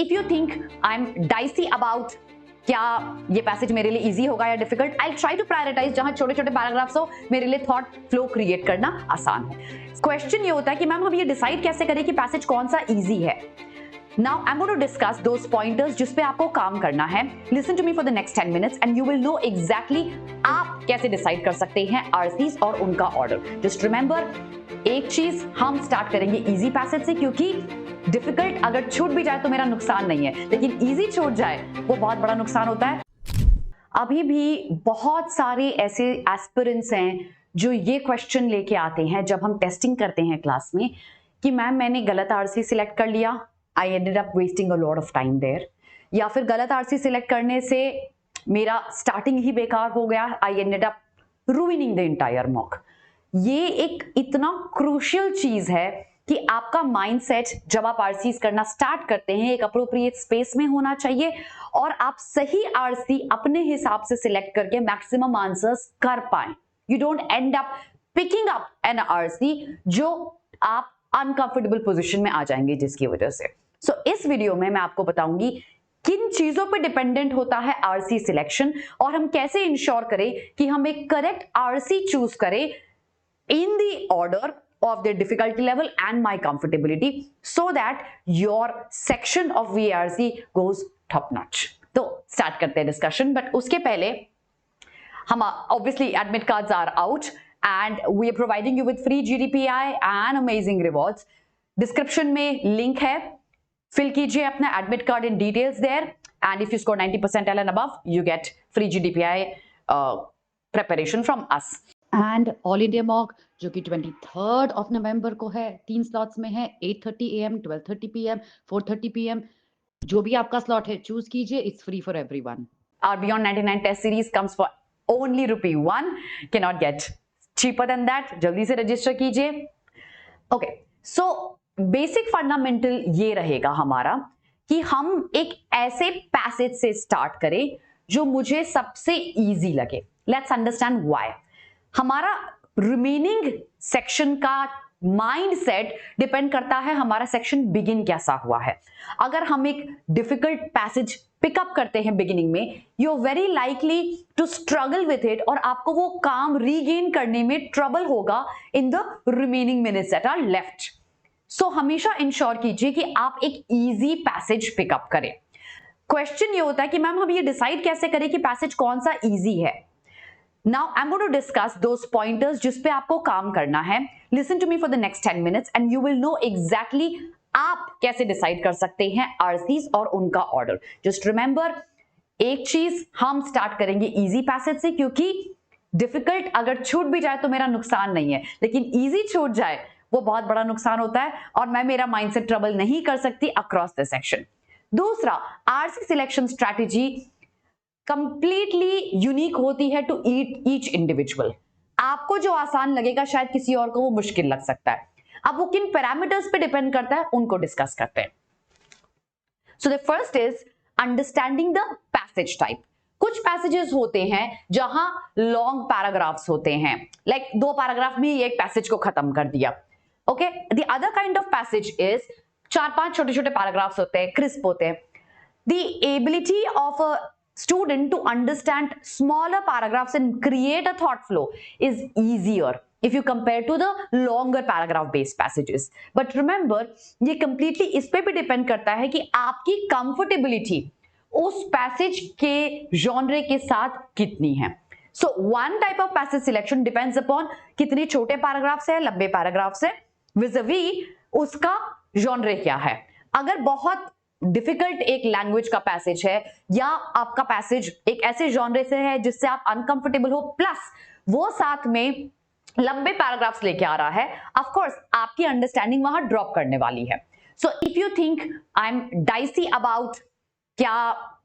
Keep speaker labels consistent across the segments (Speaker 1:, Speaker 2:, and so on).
Speaker 1: If you think I am dicey about क्या ये passage मेरे लिए इजी होगा या difficult, I try to prioritise जहां छोटे छोटे पैराग्राफ्स हो, मेरे लिए थॉट फ्लो क्रिएट करना आसान हो। क्वेश्चन ये होता है कि मैम हम ये डिसाइड कैसे करें कि पैसेज कौन सा इजी है। Now I'm going to discuss those pointers जिस पे आपको काम करना है। Listen to me for the next 10 minutes and you will know exactly आप कैसे डिसाइड कर सकते हैं RCs और उनका ऑर्डर। Just remember, एक चीज हम स्टार्ट करेंगे इजी पैसेज से, क्योंकि डिफिकल्ट अगर छूट भी जाए तो मेरा नुकसान नहीं है, लेकिन इजी छूट जाए वो बहुत बड़ा नुकसान होता है। अभी भी बहुत सारे ऐसे एस्पिरेंट्स हैं जो ये क्वेश्चन लेके आते हैं जब हम टेस्टिंग करते हैं क्लास में कि मैम मैंने गलत आरसी सिलेक्ट कर लिया, I ended up wasting a lot of time there, या फिर गलत आरसी सिलेक्ट करने से मेरा स्टार्टिंग ही बेकार हो गया, I ended up ruining the entire mock। ये एक इतना क्रूशियल चीज है कि आपका माइंडसेट जब आप आरसीज करना स्टार्ट करते हैं एक अप्रोप्रिएट स्पेस में होना चाहिए और आप सही आरसी अपने हिसाब से सिलेक्ट करके मैक्सिमम आंसर्स कर पाए। You don't and up picking up an RC जो आप अनकंफर्टेबल पोजीशन में आ जाएंगे जिसकी वजह से। सो इस वीडियो में मैं आपको बताऊंगी किन चीजों पे डिपेंडेंट होता है आरसी सिलेक्शन और हम कैसे इंश्योर करें कि हम एक करेक्ट आरसी चूज करें in the order of their difficulty level and my comfortability so that your section of VARC goes top notch। तो start करते हैं discussion, but उसके पहले हम obviously admit cards are out and we are providing you with free GDPI and amazing rewards। description में link है, fill कीजिए अपना admit card in details there and if you score 90% and above you get free GDPI preparation from us।
Speaker 2: And all India mock जो कि 23rd of November को है, 3 slots में है, 8:30 AM, 12:30 PM, 4:30 PM। जो भी आपका स्लॉट है चूज कीजिए, it's free for everyone.
Speaker 1: Our Beyond 99 test series comes for only ₹1, cannot get cheaper than that। जल्दी से रजिस्टर कीजिए। ओके, सो बेसिक फंडामेंटल ये रहेगा हमारा कि हम एक ऐसे पैसेज से स्टार्ट करें जो मुझे सबसे इजी लगे। Let's understand why. हमारा रिमेनिंग सेक्शन का माइंडसेट डिपेंड करता है हमारा सेक्शन बिगिन कैसा हुआ है। अगर हम एक डिफिकल्ट पैसेज पिकअप करते हैं बिगिनिंग में, you are very likely to struggle with it और आपको वो काम रीगेन करने में ट्रबल होगा in the remaining minutes that are left. So हमेशा इंश्योर कीजिए कि आप एक इजी पैसेज पिकअप करें। क्वेश्चन ये होता है कि मैम हम ये डिसाइड कैसे करें कि पैसेज कौन सा इजी है। Now I'm going to discuss those pointers जिस पे आपको काम करना है। Listen to me for the next 10 minutes and you will know exactly आप कैसे डिसाइड कर सकते हैं RCs और उनका ऑर्डर। Just remember, एक चीज हम स्टार्ट करेंगे इजी पैसेज से, क्योंकि डिफिकल्ट अगर छूट भी जाए तो मेरा नुकसान नहीं है, लेकिन इजी छूट जाए वो बहुत बड़ा नुकसान होता है और मैं मेरा माइंडसेट ट्रबल नहीं कर सकती अक्रॉस द सेक्शन। दूसरा, RC selection strategy completely unique होती है टू ईच इंडिविजुअल। आपको जो आसान लगेगा शायद किसी और को वो मुश्किल लग सकता है। अब वो किन पैरामीटर्स पे डिपेंड करता है उनको डिस्कस करते हैं। So the first is understanding the passage type. कुछ पैसेजेस होते हैं जहां लॉन्ग पैराग्राफ्स होते हैं, लाइक 2 पैराग्राफ में एक पैसेज को खत्म कर दिया। Okay, the other kind of passage is 4-5 छोटे छोटे पैराग्राफ्स होते हैं, क्रिस्प होते हैं। The ability of a student to understand smaller paragraphs and create a thought flow is easier if you compare to the longer paragraph based passages। but remember, ये completely इस पे भी depend करता है कि आपकी comfortability उस passage के genre के साथ कितनी है। so one type of passage selection depends upon कितने छोटे paragraphs है, लंबे paragraphs है, vis-a-vis उसका genre क्या है। अगर बहुत डिफिकल्ट एक लैंग्वेज का पैसेज है या आपका पैसेज एक ऐसे जॉनरे से है जिससे आप अनकंफर्टेबल हो, प्लस वो साथ में लंबे पैराग्राफ्स लेके आ रहा है, ऑफ कोर्स आपकी अंडरस्टैंडिंग वहां ड्रॉप करने वाली है। So if you think I am dicey about क्या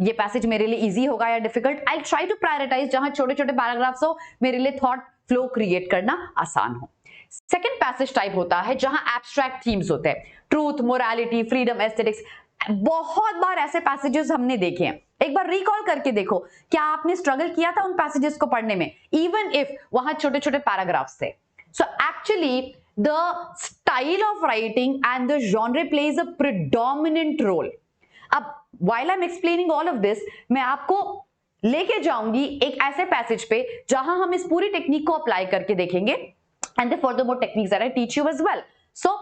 Speaker 1: ये पैसेज मेरे लिए इजी होगा या difficult, I try to prioritise जहां छोटे छोटे पैराग्राफ्स हो, मेरे लिए थॉट फ्लो क्रिएट करना आसान हो। सेकेंड पैसेज टाइप होता है जहां एब्स्ट्रैक्ट थीम्स होते हैं, ट्रूथ, मोरालिटी, फ्रीडम, एस्थेटिक्स। बहुत बार ऐसे पैसेजेस हमने देखे हैं। एक बार रिकॉल करके देखो, क्या आपने स्ट्रगल किया था उन पैसेजेस को पढ़ने में, इवन इफ वहां छोटे छोटे पैराग्राफ्स थे। So actually the style of writing and the genre plays a predominant role. अब while I'm explaining all of this, मैं आपको लेके जाऊंगी एक ऐसे पैसेज पे जहां हम इस पूरी टेक्निक को अप्लाई करके देखेंगे, and the furthermore techniques that I teach you as well. So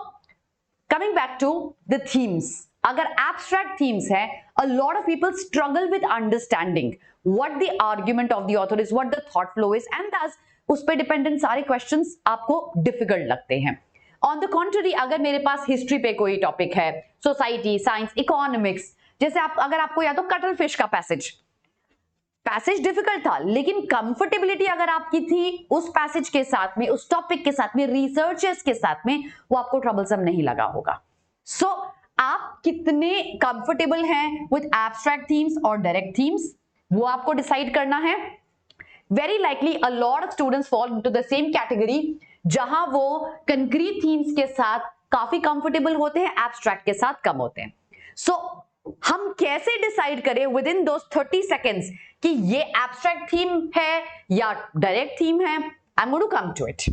Speaker 1: coming back to the themes, अगर abstract themes है, a lot of people struggle with understanding what the argument of the author is, what the thought flow is, and thus उस पे dependent सारे questions आपको difficult लगते हैं. On the contrary, अगर मेरे पास हिस्ट्री पे कोई टॉपिक है, सोसाइटी, साइंस, इकोनॉमिक्स, जैसे अगर आपको याद हो कटल फिश का पैसेज डिफिकल्ट था, लेकिन कंफर्टेबिलिटी अगर आपकी थी उस पैसेज के साथ में, उस टॉपिक के साथ में, रिसर्चर्स के साथ में, वो आपको ट्रबलसम नहीं लगा होगा. सो आप कितने कंफर्टेबल हैं विद एब्स्ट्रैक्ट थीम्स और डायरेक्ट थीम्स, वो आपको डिसाइड करना है. Very likely a lot of students fall into the same category जहां वो concrete themes के साथ काफी comfortable होते हैं, abstract के साथ कम होते हैं. So हम कैसे decide करें within those 30 seconds कि ये abstract theme है या direct theme है? I'm going to come to it.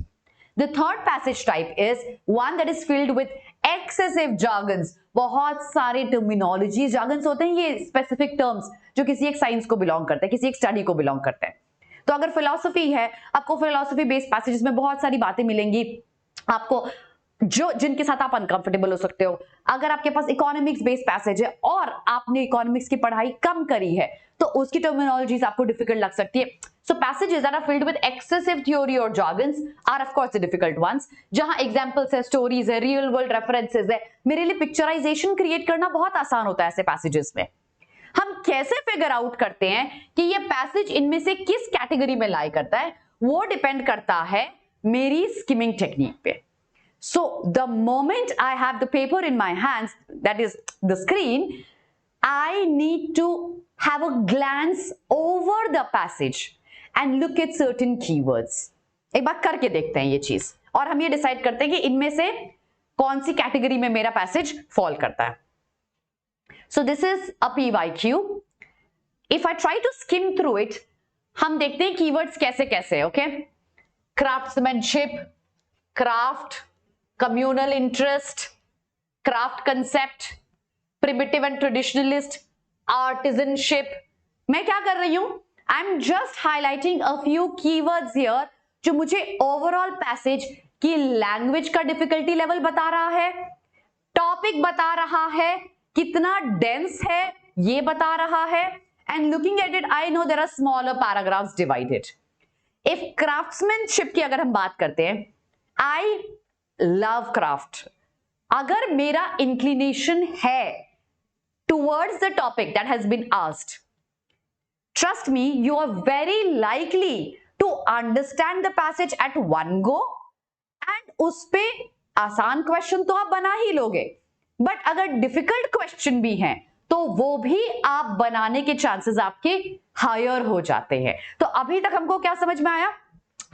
Speaker 1: The third passage type is one that is filled with excessive jargons. बहुत सारे terminology jargons होते हैं, ये specific terms जो किसी एक science को belong करते हैं, किसी एक study को belong करते हैं. तो अगर फिलॉसफी है, आपको फिलॉसफी बेस्ड पैसेजेस में बहुत सारी बातें मिलेंगी आपको जिनके साथ आप अनकंफर्टेबल हो सकते हो. अगर आपके पास इकोनॉमिक्स बेस्ड पैसेज है और आपने इकोनॉमिक्स की पढ़ाई कम करी है तो उसकी टर्मिनोलॉजीज आपको डिफिकल्ट लग सकती है. So passages that are filled with excessive theory और jargons are of course the difficult ones, जहां एग्जांपल्स है, स्टोरीज है, रियल वर्ल्ड रेफरेंसेस है. मेरे लिए पिक्चराइजेशन क्रिएट करना बहुत आसान होता है ऐसे पैसेजेस में. हम कैसे फिगर आउट करते हैं कि ये पैसेज इनमें से किस कैटेगरी में लाई करता है, वो डिपेंड करता है मेरी स्किमिंग टेक्निक पे. So the moment I have the paper in my hands, that is the screen, I need to have a glance over the passage and look at certain keywords. एक बार करके देखते हैं ये चीज और हम ये डिसाइड करते हैं कि इनमें से कौन सी कैटेगरी में मेरा पैसेज फॉल करता है. So this is a PYQ. If I try to skim through it, हम देखते हैं keywords कैसे कैसे, okay? Craftsmanship, craft, communal interest, craft concept, primitive and traditionalist, artisanship. मैं क्या कर रही हूं? I'm just highlighting a few keywords here जो मुझे overall passage की language का difficulty level बता रहा है, topic बता रहा है, कितना डेंस है ये बता रहा है, and looking at it I know there are smaller paragraphs divided. If craftsmanship की अगर हम बात करते हैं, आई लव क्राफ्ट. अगर मेरा इंक्लिनेशन है towards the topic that has been asked, trust me, you are very likely to understand the passage at one go, and उस पे आसान क्वेश्चन तो आप बना ही लोगे, बट अगर डिफिकल्ट क्वेश्चन भी हैं तो वो भी आप बनाने के चांसेस आपके हायर हो जाते हैं. तो अभी तक हमको क्या समझ में आया?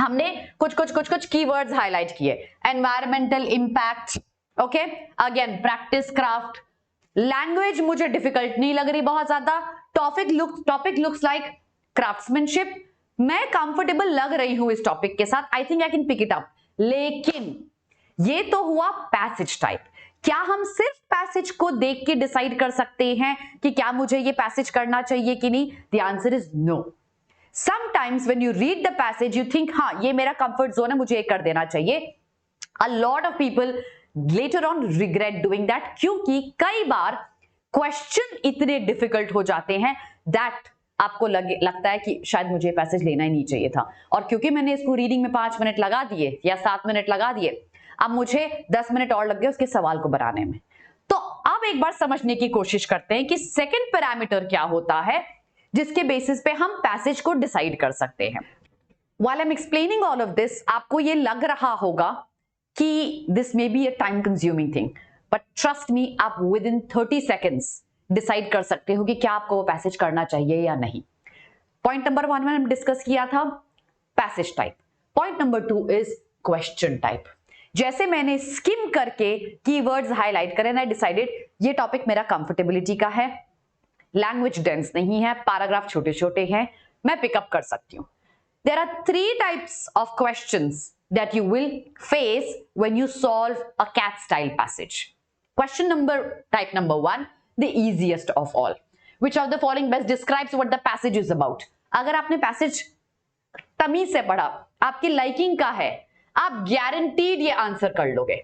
Speaker 1: हमने कुछ कीवर्ड्स हाईलाइट किए. Environmental impact, okay, again practice craft. Language मुझे डिफिकल्ट नहीं लग रही बहुत ज्यादा. Topic looks like craftsmanship. मैं कंफर्टेबल लग रही हूं इस टॉपिक के साथ, I think I can pick it up. लेकिन ये तो हुआ पैसेज टाइप. क्या हम सिर्फ पैसेज को देख के डिसाइड कर सकते हैं कि क्या मुझे ये पैसेज करना चाहिए कि नहीं? The answer is no. Sometimes when you read the passage you think हाँ ये मेरा कंफर्ट जोन है, मुझे ये कर देना चाहिए. A lot of people later on regret doing that, क्योंकि कई बार क्वेश्चन इतने डिफिकल्ट हो जाते हैं दैट आपको लगता है कि शायद मुझे पैसेज लेना ही नहीं चाहिए था, और क्योंकि मैंने इसको रीडिंग में 5 मिनट लगा दिए या 7 मिनट लगा दिए, अब मुझे 10 मिनट और लग गए उसके सवाल को बनाने में. तो अब एक बार समझने की कोशिश करते हैं कि सेकंड पैरामीटर क्या होता है जिसके बेसिस पे हम पैसेज को डिसाइड कर सकते हैं. While I'm explaining all of this, आपको ये लग रहा होगा कि this may be a time consuming thing, but trust me, आप within 30 seconds डिसाइड कर सकते हो कि क्या आपको वो पैसेज करना चाहिए या नहीं. पॉइंट नंबर 1 में हम डिस्कस किया था passage type. Point number 2 is question type. जैसे मैंने स्किम करके कीवर्ड्स हाईलाइट करे, आई डिसाइडेड ये टॉपिक मेरा कंफर्टेबिलिटी का है, लैंग्वेज डेंस नहीं है, पैराग्राफ छोटे छोटे हैं, मैं पिकअप कर सकती हूं. There are 3 types of questions that you will face when you solve a CAT style passage. Question number type number 1, the easiest of all. which of the following best describes what the passage is about? अगर आपने passage तमीज से पढ़ा, आपकी liking का है, आप guaranteed ये आंसर कर लोगे.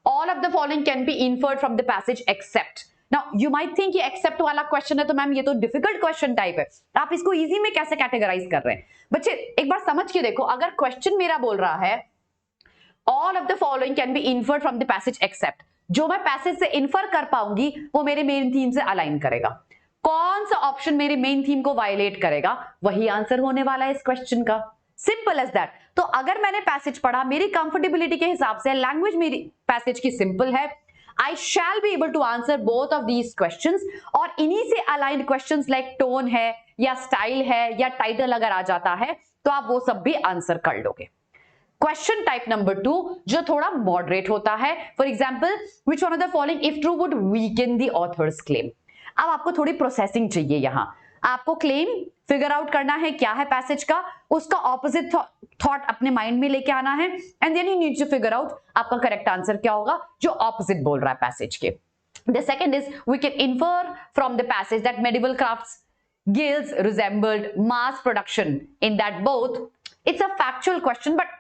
Speaker 1: All of the following can be inferred from the passage except. Now you might think ये except वाला क्वेश्चन है तो मैम ये तो डिफिकल्ट क्वेश्चन टाइप है, आप इसको इजी में कैसे कैटेगराइज कर रहे हैं? बच्चे एक बार समझ के देखो, अगर क्वेश्चन मेरा बोल रहा है all of the following can be inferred from the passage except, जो मैं पैसेज से इन्फर कर पाऊंगी वो मेरे मेन थीम से अलाइन करेगा. कौन सा ऑप्शन मेरे मेन थीम को वायलेट करेगा, वही आंसर होने वाला है इस क्वेश्चन का. Simple as that. तो अगर मैंने पैसेज पढ़ा, मेरी कंफर्टेबिलिटी के हिसाब से लैंग्वेज मेरी पैसेज की सिंपल है, I shall be able to answer both of these questions. और इन्हीं से अलाइंड क्वेश्चंस लाइक टोन है या स्टाइल है या टाइटल अगर आ जाता है तो आप वो सब भी आंसर कर लोगे. क्वेश्चन टाइप नंबर 2 जो थोड़ा मॉडरेट होता है, for example which one of the following if true would weaken the author's claim. अब आपको थोड़ी प्रोसेसिंग चाहिए, यहां आपको क्लेम फिगर आउट करना है क्या है पैसेज का, उसका ऑपोजिट थॉट अपने माइंड में लेके आना है, and then you need to figure out आपका करेक्ट आंसर क्या होगा जो ऑपोजिट बोल रहा है पैसेज के. The second is we can infer from the passage that medieval crafts guilds resembled mass production in that both. It's a factual question but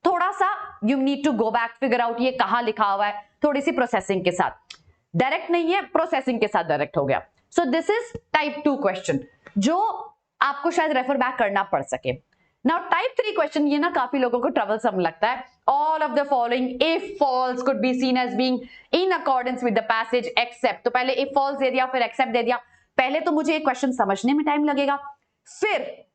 Speaker 1: थोड़ा सा you need to go back figure out ये कहां लिखा हुआ है, थोड़ी सी processing के साथ. डायरेक्ट नहीं है, प्रोसेसिंग के साथ डायरेक्ट हो गया. So this is type 2 question जो आपको शायद रेफर बैक करना पड़ सके. नाउ टाइप 3 क्वेश्चन, ये ना काफी लोगों को ट्रबलसम लगता है. All of the following if false could be seen as being in accordance with the passage except. तो पहले इफ फॉल्स दे दिया फिर एक्सेप्ट दे दिया. पहले तो मुझे ये क्वेश्चन समझने में टाइम लगेगा, फिर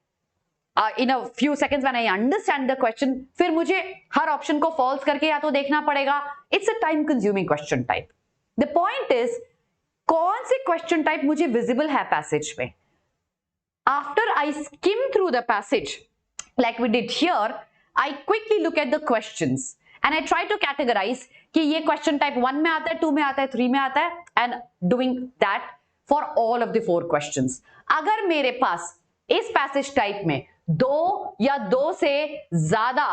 Speaker 1: in a few seconds when I understand the question, फिर मुझे हर ऑप्शन को फॉल्स करके या तो देखना पड़ेगा. It's a time consuming question type. The point is कौन से क्वेश्चन टाइप मुझे विजिबल है पैसेज में. After I skim through the passage like we did here, I quickly look at the questions and I try to categorize कि ये question type 1 में आता है, 2 में आता है, 3 में आता है, and doing that for all of the 4 questions. अगर मेरे पास इस पैसेज टाइप में 2 या 2 से ज्यादा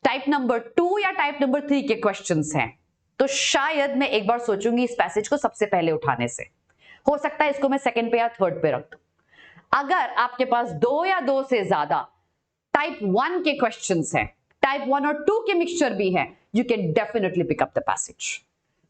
Speaker 1: टाइप नंबर 2 या टाइप नंबर 3 के क्वेश्चंस हैं तो शायद मैं एक बार सोचूंगी इस पैसेज को सबसे पहले उठाने से. हो सकता है इसको मैं सेकंड पे या थर्ड पे रख दूं. अगर आपके पास 2 या 2 से ज्यादा टाइप 1 के क्वेश्चंस हैं, टाइप 1 और 2 के मिक्सचर भी हैं, you can definitely pick up the passage.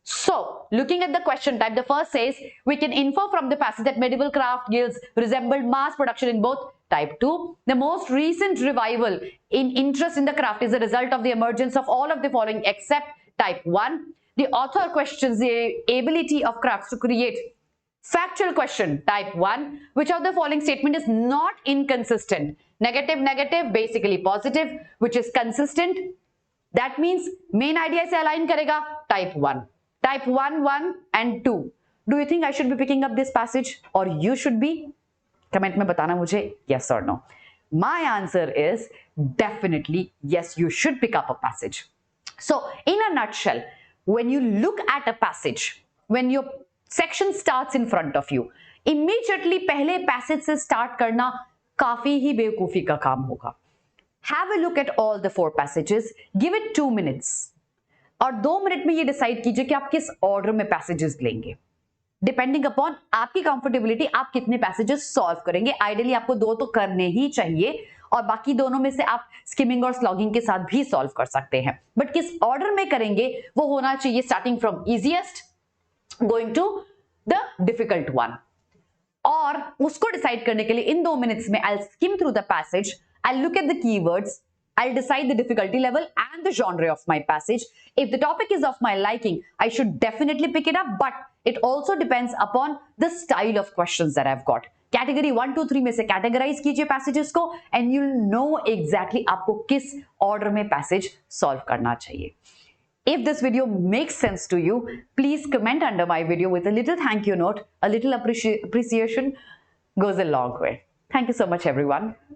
Speaker 1: So, looking at the question type, the first says we can infer from the passage that medieval craft guilds resembled mass production in both. Type 2, the most recent revival in interest in the craft is a result of the emergence of all of the following except. Type 1, the author questions the ability of crafts to create. Factual question. Type 1, which of the following statement is not inconsistent? Negative, negative, basically positive, which is consistent. That means main idea से align करेगा. Type 1. Type 1, 1 and 2. Do you think I should be picking up this passage or you should be? Comment में बताना मुझे yes or no. My answer is definitely yes, you should pick up a passage. So in a nutshell, when you look at a passage, when your section starts in front of you, immediately पहले passage से start करना काफी ही बेवकूफी का काम होगा. Have a look at all the 4 passages, give it 2 minutes और 2 minute में ये डिसाइड कीजिए कि आप किस ऑर्डर में पैसेजेस लेंगे. डिपेंडिंग अपॉन आपकी कंफर्टेबिलिटी आप कितने पैसेजेस सॉल्व करेंगे. आइडियली आपको 2 तो करने ही चाहिए और बाकी दोनों में से आप स्किमिंग और स्लॉगिंग के साथ भी सॉल्व कर सकते हैं, बट किस ऑर्डर में करेंगे वो होना चाहिए starting from easiest going to the difficult one. और उसको डिसाइड करने के लिए इन 2 मिनट्स में I'll skim through the passage, I'll look at the keywords, I'll decide the difficulty level and the genre of my passage. If the topic is of my liking, I should definitely pick it up, but it also depends upon the style of questions that I've got. Category 1, 2, 3 में से categorise कीजिए passages को and you will know exactly आपको किस order में passage solve करना चाहिए. If this video makes sense to you, please comment under my video with a little thank you note. A little appreciation goes a long way. Thank you so much, everyone.